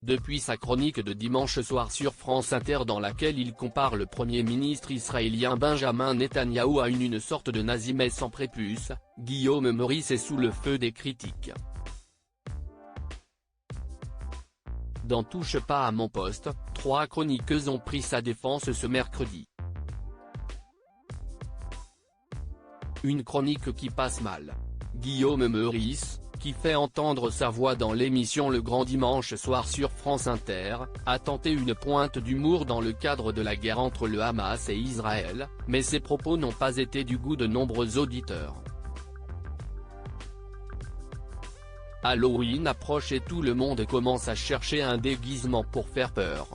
depuis sa chronique de dimanche soir sur France Inter dans laquelle il compare le Premier ministre israélien Benjamin Netanyahou à une sorte de nazi mais sans prépuce, Guillaume Meurice est sous le feu des critiques. Dans Touche pas à mon poste, 3 chroniqueuses ont pris sa défense ce mercredi. Une chronique qui passe mal. Guillaume Meurice, qui fait entendre sa voix dans l'émission Le Grand Dimanche soir sur France Inter, a tenté une pointe d'humour dans le cadre de la guerre entre le Hamas et Israël, mais ses propos n'ont pas été du goût de nombreux auditeurs. Halloween approche et tout le monde commence à chercher un déguisement pour faire peur.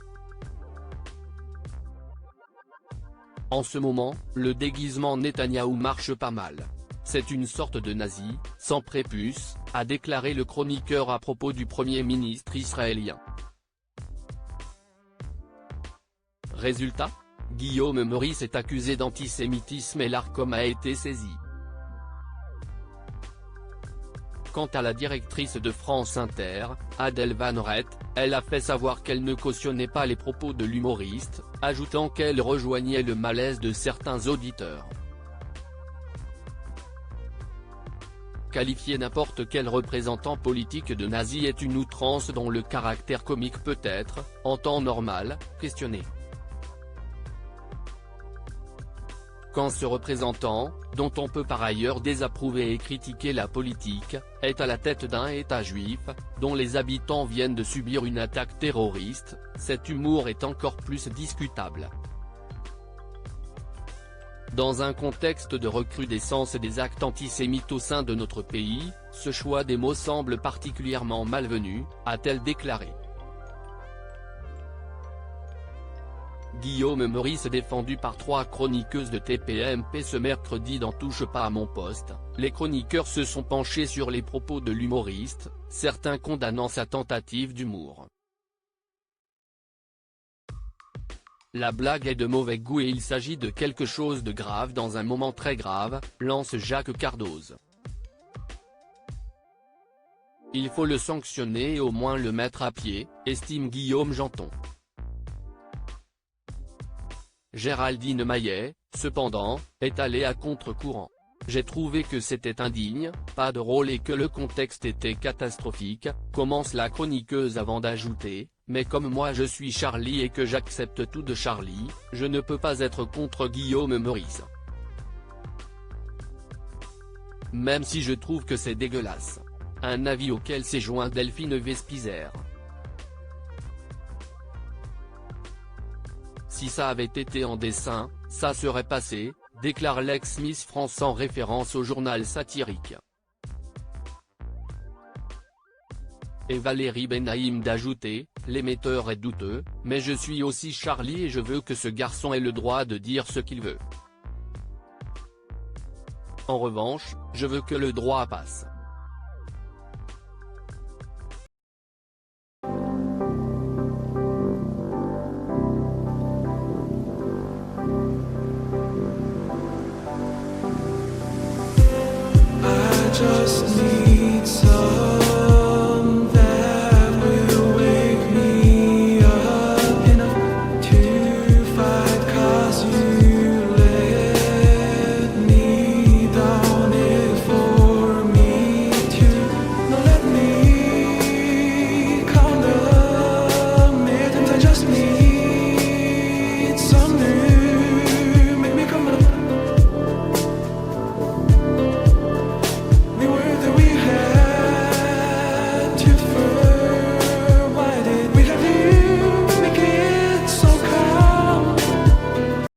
En ce moment, le déguisement Netanyahou marche pas mal. C'est une sorte de nazi, sans prépuce, a déclaré le chroniqueur à propos du Premier ministre israélien. Résultat ? Guillaume Meurice est accusé d'antisémitisme et l'Arcom a été saisi. Quant à la directrice de France Inter, Adèle Van Rett, elle a fait savoir qu'elle ne cautionnait pas les propos de l'humoriste, ajoutant qu'elle rejoignait le malaise de certains auditeurs. Qualifier n'importe quel représentant politique de nazi est une outrance dont le caractère comique peut être, en temps normal, questionné. Quand ce représentant, dont on peut par ailleurs désapprouver et critiquer la politique, est à la tête d'un État juif, dont les habitants viennent de subir une attaque terroriste, cet humour est encore plus discutable. Dans un contexte de recrudescence des actes antisémites au sein de notre pays, ce choix des mots semble particulièrement malvenu, a-t-elle déclaré. Guillaume Meurice défendu par 3 chroniqueuses de TPMP ce mercredi dans Touche pas à mon poste, les chroniqueurs se sont penchés sur les propos de l'humoriste, certains condamnant sa tentative d'humour. La blague est de mauvais goût et il s'agit de quelque chose de grave dans un moment très grave, lance Jacques Cardoz. Il faut le sanctionner et au moins le mettre à pied, estime Guillaume Janton. Géraldine Maillet, cependant, est allée à contre-courant. J'ai trouvé que c'était indigne, pas drôle et que le contexte était catastrophique, commence la chroniqueuse avant d'ajouter, mais comme moi je suis Charlie et que j'accepte tout de Charlie, je ne peux pas être contre Guillaume Meurice. Même si je trouve que c'est dégueulasse. Un avis auquel s'est joint Delphine Vespizer. Si ça avait été en dessin, ça serait passé, déclare l'ex-Miss France en référence au journal satirique. Et Valérie Benaïm d'ajouter, l'émetteur est douteux, mais je suis aussi Charlie et je veux que ce garçon ait le droit de dire ce qu'il veut. En revanche, je veux que le droit passe.